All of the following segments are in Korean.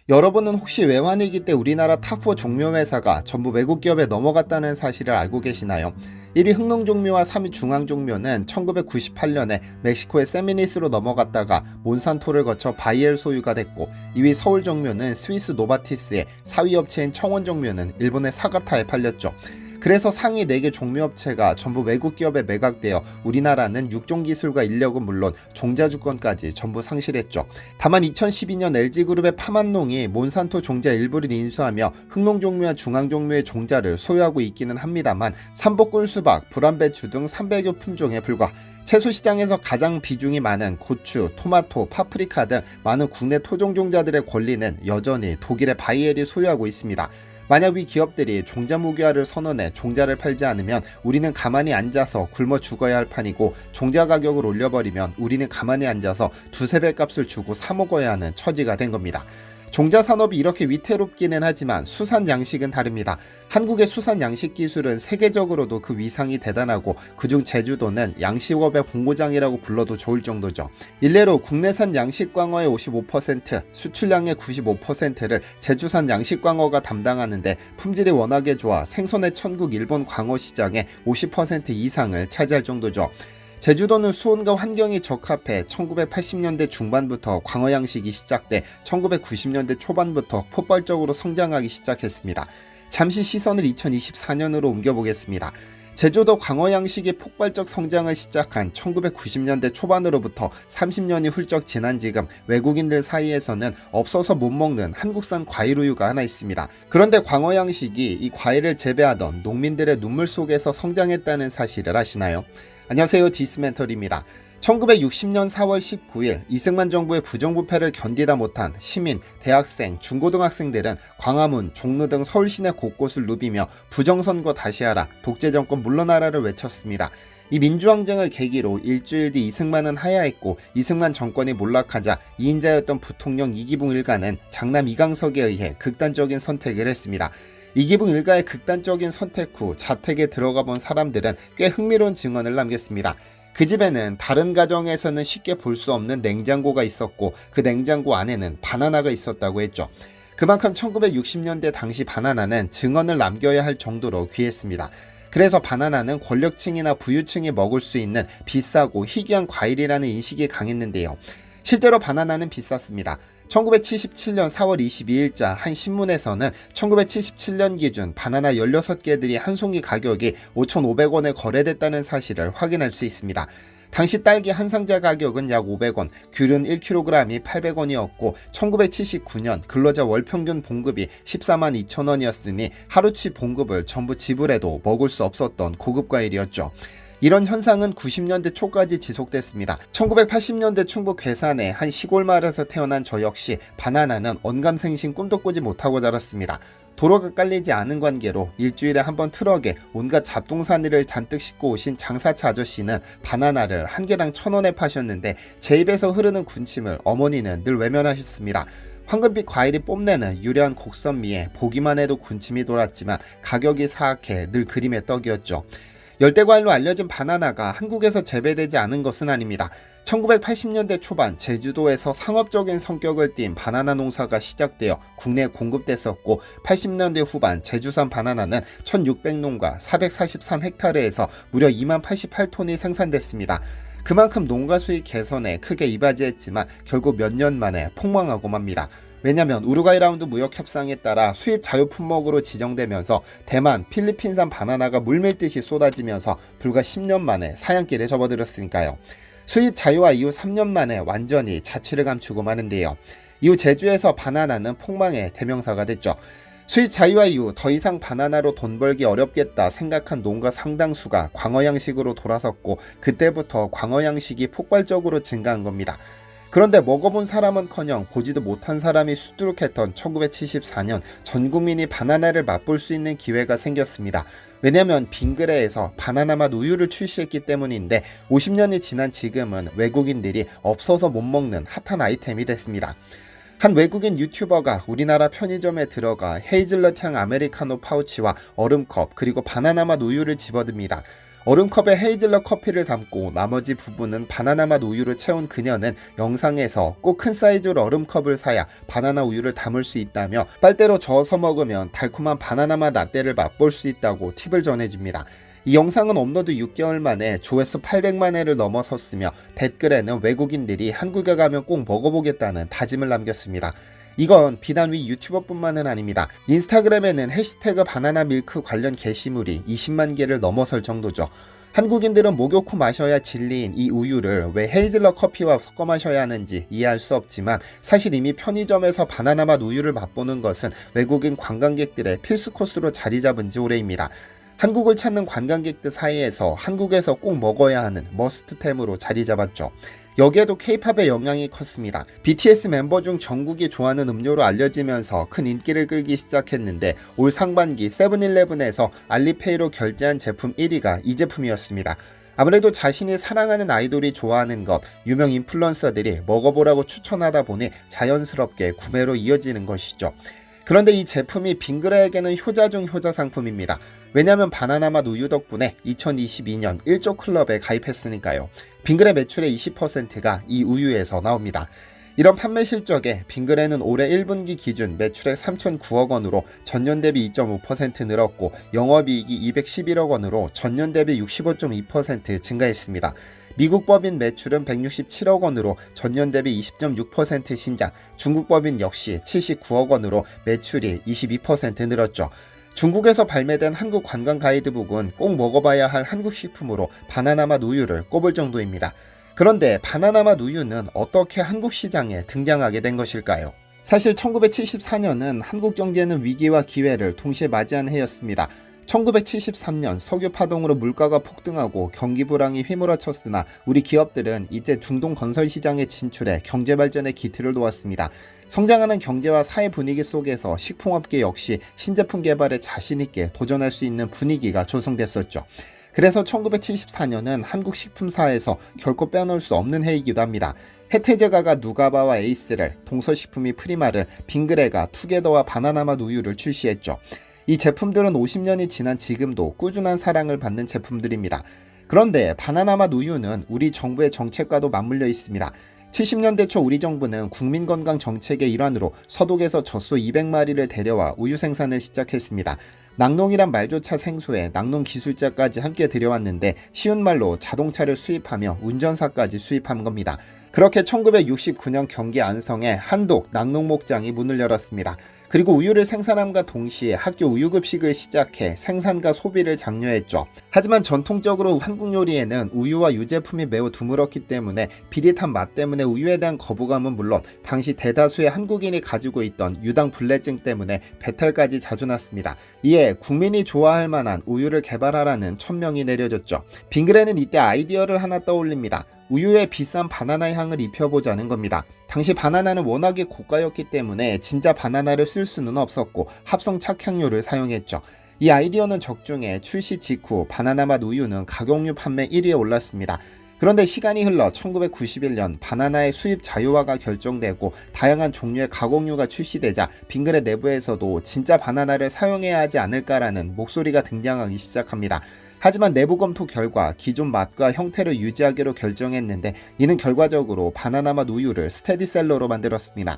여러분은 혹시 외환위기 때 우리나라 탑4 종묘회사가 전부 외국 기업에 넘어갔다는 사실을 알고 계시나요? 1위 흥농종묘와 3위 중앙종묘는 1998년에 멕시코의 세미니스로 넘어갔다가 몬산토를 거쳐 바이엘 소유가 됐고, 2위 서울종묘는 스위스 노바티스의 4위 업체인 청원종묘는 일본의 사가타에 팔렸죠. 그래서 상위 4개 종묘업체가 전부 외국 기업에 매각되어 우리나라는 육종기술과 인력은 물론 종자주권까지 전부 상실했죠. 다만 2012년 LG그룹의 파만농이 몬산토 종자 일부를 인수하며 흥농종묘와 중앙종묘의 종자를 소유하고 있기는 합니다만, 삼복 꿀수박, 불안배추 등 300여 품종에 불과 채소 시장에서 가장 비중이 많은 고추, 토마토, 파프리카 등 많은 국내 토종 종자들의 권리는 여전히 독일의 바이엘이 소유하고 있습니다. 만약 위 기업들이 종자 무기화를 선언해 종자를 팔지 않으면 우리는 가만히 앉아서 굶어 죽어야 할 판이고, 종자 가격을 올려버리면 우리는 가만히 앉아서 두세 배 값을 주고 사 먹어야 하는 처지가 된 겁니다. 종자 산업이 이렇게 위태롭기는 하지만 수산 양식은 다릅니다. 한국의 수산 양식 기술은 세계적으로도 그 위상이 대단하고, 그중 제주도는 양식업의 본고장이라고 불러도 좋을 정도죠. 일례로 국내산 양식 광어의 55%, 수출량의 95%를 제주산 양식 광어가 담당하는데, 품질이 워낙에 좋아 생선의 천국 일본 광어 시장의 50% 이상을 차지할 정도죠. 제주도는 수온과 환경이 적합해 1980년대 중반부터 광어 양식이 시작돼 1990년대 초반부터 폭발적으로 성장하기 시작했습니다. 잠시 시선을 2024년으로 옮겨보겠습니다. 제주도 광어 양식이 폭발적 성장을 시작한 1990년대 초반으로부터 30년이 훌쩍 지난 지금, 외국인들 사이에서는 없어서 못 먹는 한국산 과일 우유가 하나 있습니다. 그런데 광어 양식이 이 과일을 재배하던 농민들의 눈물 속에서 성장했다는 사실을 아시나요? 안녕하세요, 디스멘털입니다. 1960년 4월 19일 이승만 정부의 부정부패를 견디다 못한 시민, 대학생, 중고등학생들은 광화문, 종로 등 서울 시내 곳곳을 누비며 부정선거 다시하라, 독재정권 물러나라를 외쳤습니다. 이 민주항쟁을 계기로 일주일 뒤 이승만은 하야했고, 이승만 정권이 몰락하자 2인자였던 부통령 이기붕 일가는 장남 이강석에 의해 극단적인 선택을 했습니다. 이기붕 일가의 극단적인 선택 후 자택에 들어가 본 사람들은 꽤 흥미로운 증언을 남겼습니다. 그 집에는 다른 가정에서는 쉽게 볼 수 없는 냉장고가 있었고, 그 냉장고 안에는 바나나가 있었다고 했죠. 그만큼 1960년대 당시 바나나는 증언을 남겨야 할 정도로 귀했습니다. 그래서 바나나는 권력층이나 부유층이 먹을 수 있는 비싸고 희귀한 과일이라는 인식이 강했는데요. 실제로 바나나는 비쌌습니다. 1977년 4월 22일자 한 신문에서는 1977년 기준 바나나 16개들이 한 송이 가격이 5,500원에 거래됐다는 사실을 확인할 수 있습니다. 당시 딸기 한 상자 가격은 약 500원, 귤은 1kg이 800원이었고 1979년 근로자 월평균 봉급이 14만 2천원이었으니 하루치 봉급을 전부 지불해도 먹을 수 없었던 고급 과일이었죠. 이런 현상은 90년대 초까지 지속됐습니다. 1980년대 충북 괴산의 한 시골 마을에서 태어난 저 역시 바나나는 언감생심 꿈도 꾸지 못하고 자랐습니다. 도로가 깔리지 않은 관계로 일주일에 한 번 트럭에 온갖 잡동사니를 잔뜩 싣고 오신 장사차 아저씨는 바나나를 한 개당 1,000원에 파셨는데, 제 입에서 흐르는 군침을 어머니는 늘 외면하셨습니다. 황금빛 과일이 뽐내는 유려한 곡선미에 보기만 해도 군침이 돌았지만 가격이 사악해 늘 그림의 떡이었죠. 열대과일로 알려진 바나나가 한국에서 재배되지 않은 것은 아닙니다. 1980년대 초반 제주도에서 상업적인 성격을 띈 바나나 농사가 시작되어 국내에 공급됐었고, 80년대 후반 제주산 바나나는 1600농가 443헥타르에서 무려 2만 88톤이 생산됐습니다. 그만큼 농가 수익 개선에 크게 이바지했지만 결국 몇 년 만에 폭망하고 맙니다. 왜냐면 우루과이 라운드 무역 협상에 따라 수입 자유 품목으로 지정되면서 대만, 필리핀산 바나나가 물밀듯이 쏟아지면서 불과 10년 만에 사양길에 접어들었으니까요. 수입 자유화 이후 3년 만에 완전히 자취를 감추고 마는데요. 이후 제주에서 바나나는 폭망의 대명사가 됐죠. 수입 자유화 이후 더 이상 바나나로 돈 벌기 어렵겠다 생각한 농가 상당수가 광어 양식으로 돌아섰고, 그때부터 광어 양식이 폭발적으로 증가한 겁니다. 그런데 먹어본 사람은커녕 보지도 못한 사람이 수두룩했던 1974년 전 국민이 바나나를 맛볼 수 있는 기회가 생겼습니다. 왜냐면 빙그레에서 바나나 맛 우유를 출시했기 때문인데, 50년이 지난 지금은 외국인들이 없어서 못 먹는 핫한 아이템이 됐습니다. 한 외국인 유튜버가 우리나라 편의점에 들어가 헤이즐넛 향 아메리카노 파우치와 얼음컵 그리고 바나나 맛 우유를 집어듭니다. 얼음컵에 헤이즐넛 커피를 담고 나머지 부분은 바나나 맛 우유를 채운 그녀는 영상에서 꼭 큰 사이즈로 얼음컵을 사야 바나나 우유를 담을 수 있다며 빨대로 저어서 먹으면 달콤한 바나나 맛 라떼를 맛볼 수 있다고 팁을 전해줍니다. 이 영상은 업로드 6개월 만에 조회수 800만 회를 넘어섰으며 댓글에는 외국인들이 한국에 가면 꼭 먹어보겠다는 다짐을 남겼습니다. 이건 비단 위 유튜버뿐만은 아닙니다. 인스타그램에는 해시태그 바나나 밀크 관련 게시물이 20만 개를 넘어설 정도죠. 한국인들은 목욕 후 마셔야 진리인 이 우유를 왜 헤이즐넛 커피와 섞어 마셔야 하는지 이해할 수 없지만 사실 이미 편의점에서 바나나 맛 우유를 맛보는 것은 외국인 관광객들의 필수 코스로 자리 잡은 지 오래입니다. 한국을 찾는 관광객들 사이에서 한국에서 꼭 먹어야 하는 머스트템으로 자리 잡았죠. 여기에도 K-팝의 영향이 컸습니다. BTS 멤버 중 정국이 좋아하는 음료로 알려지면서 큰 인기를 끌기 시작했는데 올 상반기 세븐일레븐에서 알리페이로 결제한 제품 1위가 이 제품이었습니다. 아무래도 자신이 사랑하는 아이돌이 좋아하는 것, 유명 인플루언서들이 먹어보라고 추천하다 보니 자연스럽게 구매로 이어지는 것이죠. 그런데 이 제품이 빙그레에게는 효자 중 효자 상품입니다. 왜냐하면 바나나 맛 우유 덕분에 2022년 1조 클럽에 가입했으니까요. 빙그레 매출의 20%가 이 우유에서 나옵니다. 이런 판매 실적에 빙그레는 올해 1분기 기준 매출액 3,009억 원으로 전년 대비 2.5% 늘었고 영업이익이 211억 원으로 전년 대비 65.2% 증가했습니다. 미국 법인 매출은 167억 원으로 전년 대비 20.6% 신장, 중국 법인 역시 79억 원으로 매출이 22% 늘었죠. 중국에서 발매된 한국 관광 가이드북은 꼭 먹어봐야 할 한국 식품으로 바나나 맛 우유를 꼽을 정도입니다. 그런데 바나나 맛 우유는 어떻게 한국 시장에 등장하게 된 것일까요? 사실 1974년은 한국 경제는 위기와 기회를 동시에 맞이한 해였습니다. 1973년 석유 파동으로 물가가 폭등하고 경기 불황이 휘몰아쳤으나 우리 기업들은 이때 중동 건설 시장에 진출해 경제 발전에 기틀을 놓았습니다. 성장하는 경제와 사회 분위기 속에서 식품업계 역시 신제품 개발에 자신 있게 도전할 수 있는 분위기가 조성됐었죠. 그래서 1974년은 한국 식품사에서 결코 빼놓을 수 없는 해이기도 합니다. 혜태제가가 누가바와 에이스를, 동서식품이 프리마를, 빙그레가 투게더와 바나나 맛 우유를 출시했죠. 이 제품들은 50년이 지난 지금도 꾸준한 사랑을 받는 제품들입니다. 그런데 바나나 맛 우유는 우리 정부의 정책과도 맞물려 있습니다. 70년대 초 우리 정부는 국민건강 정책의 일환으로 서독에서 젖소 200마리를 데려와 우유 생산을 시작했습니다. 낙농이란 말조차 생소해 낙농 기술자까지 함께 들여왔는데 쉬운 말로 자동차를 수입하며 운전사까지 수입한 겁니다. 그렇게 1969년 경기 안성에 한독 낙농 목장이 문을 열었습니다. 그리고 우유를 생산함과 동시에 학교 우유급식을 시작해 생산과 소비를 장려했죠. 하지만 전통적으로 한국 요리에는 우유와 유제품이 매우 드물었기 때문에 비릿한 맛 때문에 우유에 대한 거부감은 물론 당시 대다수의 한국인이 가지고 있던 유당 불내증 때문에 배탈까지 자주 났습니다. 이에 국민이 좋아할 만한 우유를 개발하라는 천명이 내려졌죠. 빙그레는 이때 아이디어를 하나 떠올립니다. 우유에 비싼 바나나 향을 입혀보자는 겁니다. 당시 바나나는 워낙에 고가였기 때문에 진짜 바나나를 쓸 수는 없었고 합성 착향료를 사용했죠. 이 아이디어는 적중해 출시 직후 바나나 맛 우유는 가공류 판매 1위에 올랐습니다. 그런데 시간이 흘러 1991년 바나나의 수입 자유화가 결정되고 다양한 종류의 가공류가 출시되자 빙그레 내부에서도 진짜 바나나를 사용해야 하지 않을까라는 목소리가 등장하기 시작합니다. 하지만 내부 검토 결과 기존 맛과 형태를 유지하기로 결정했는데 이는 결과적으로 바나나 맛 우유를 스테디셀러로 만들었습니다.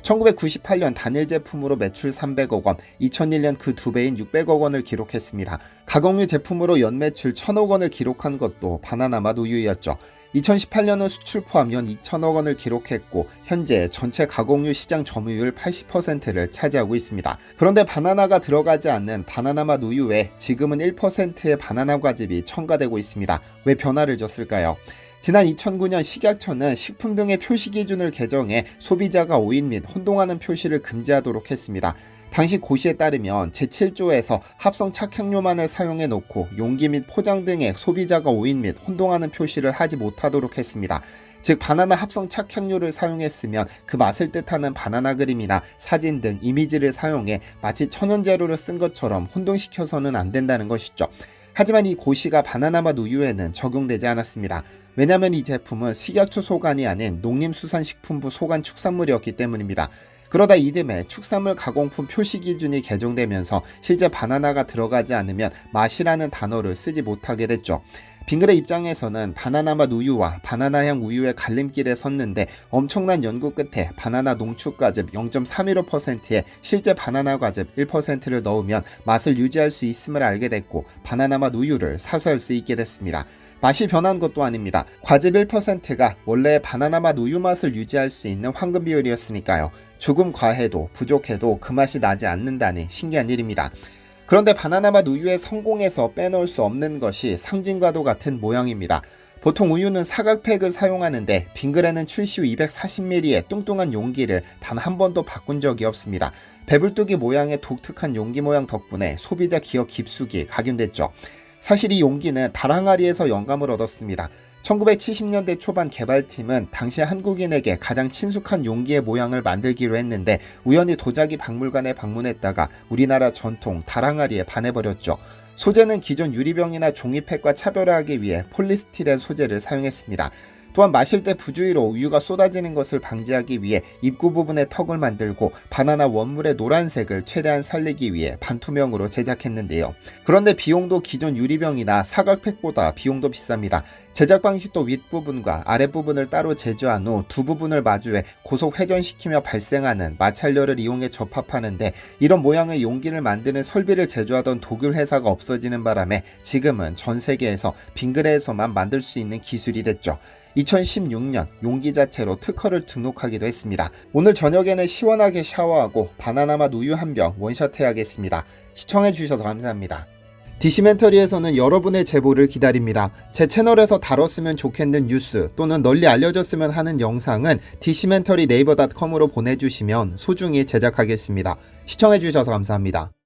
1998년 단일 제품으로 매출 300억 원, 2001년 그 2배인 600억 원을 기록했습니다. 가공류 제품으로 연매출 1000억 원을 기록한 것도 바나나 맛 우유였죠. 2018년은 수출 포함 연 2천억 원을 기록했고 현재 전체 가공류 시장 점유율 80%를 차지하고 있습니다. 그런데 바나나가 들어가지 않는 바나나 맛 우유에 지금은 1%의 바나나 과즙이 첨가되고 있습니다. 왜 변화를 줬을까요? 지난 2009년 식약처는 식품 등의 표시 기준을 개정해 소비자가 오인 및 혼동하는 표시를 금지하도록 했습니다. 당시 고시에 따르면 제7조에서 합성 착향료만을 사용해 놓고 용기 및 포장 등의 소비자가 오인 및 혼동하는 표시를 하지 못하도록 했습니다. 즉 바나나 합성 착향료를 사용했으면 그 맛을 뜻하는 바나나 그림이나 사진 등 이미지를 사용해 마치 천연재료를 쓴 것처럼 혼동시켜서는 안 된다는 것이죠. 하지만 이 고시가 바나나 맛 우유에는 적용되지 않았습니다. 왜냐하면 이 제품은 식약처 소관이 아닌 농림수산식품부 소관 축산물이었기 때문입니다. 그러다 이듬해 축산물 가공품 표시 기준이 개정되면서 실제 바나나가 들어가지 않으면 맛이라는 단어를 쓰지 못하게 됐죠. 빙그레 입장에서는 바나나 맛 우유와 바나나 향 우유의 갈림길에 섰는데 엄청난 연구 끝에 바나나 농축과즙 0.315%에 실제 바나나 과즙 1%를 넣으면 맛을 유지할 수 있음을 알게 됐고 바나나 맛 우유를 사수할 수 있게 됐습니다. 맛이 변한 것도 아닙니다. 과즙 1%가 원래의 바나나 맛 우유 맛을 유지할 수 있는 황금 비율이었으니까요. 조금 과해도 부족해도 그 맛이 나지 않는다니 신기한 일입니다. 그런데 바나나 맛 우유의 성공에서 빼놓을 수 없는 것이 상징과도 같은 모양입니다. 보통 우유는 사각팩을 사용하는데 빙그레는 출시 후 240ml의 뚱뚱한 용기를 단 한 번도 바꾼 적이 없습니다. 배불뚝이 모양의 독특한 용기 모양 덕분에 소비자 기억 깊숙이 각인됐죠. 사실 이 용기는 다랑아리에서 영감을 얻었습니다. 1970년대 초반 개발팀은 당시 한국인에게 가장 친숙한 용기의 모양을 만들기로 했는데 우연히 도자기 박물관에 방문했다가 우리나라 전통 다랑아리에 반해버렸죠. 소재는 기존 유리병이나 종이팩과 차별화하기 위해 폴리스티렌 소재를 사용했습니다. 또한 마실 때 부주의로 우유가 쏟아지는 것을 방지하기 위해 입구 부분에 턱을 만들고 바나나 원물의 노란색을 최대한 살리기 위해 반투명으로 제작했는데요. 그런데 비용도 기존 유리병이나 사각팩보다 비용도 비쌉니다. 제작 방식도 윗부분과 아랫부분을 따로 제조한 후 두 부분을 마주해 고속 회전시키며 발생하는 마찰열을 이용해 접합하는데 이런 모양의 용기를 만드는 설비를 제조하던 독일 회사가 없어지는 바람에 지금은 전 세계에서 빙그레에서만 만들 수 있는 기술이 됐죠. 2016년 용기 자체로 특허를 등록하기도 했습니다. 오늘 저녁에는 시원하게 샤워하고 바나나 맛 우유 한 병 원샷 해야겠습니다. 시청해주셔서 감사합니다. 디시멘터리에서는 여러분의 제보를 기다립니다. 제 채널에서 다뤘으면 좋겠는 뉴스 또는 널리 알려졌으면 하는 영상은 디시멘터리 네이버.com으로 보내주시면 소중히 제작하겠습니다. 시청해주셔서 감사합니다.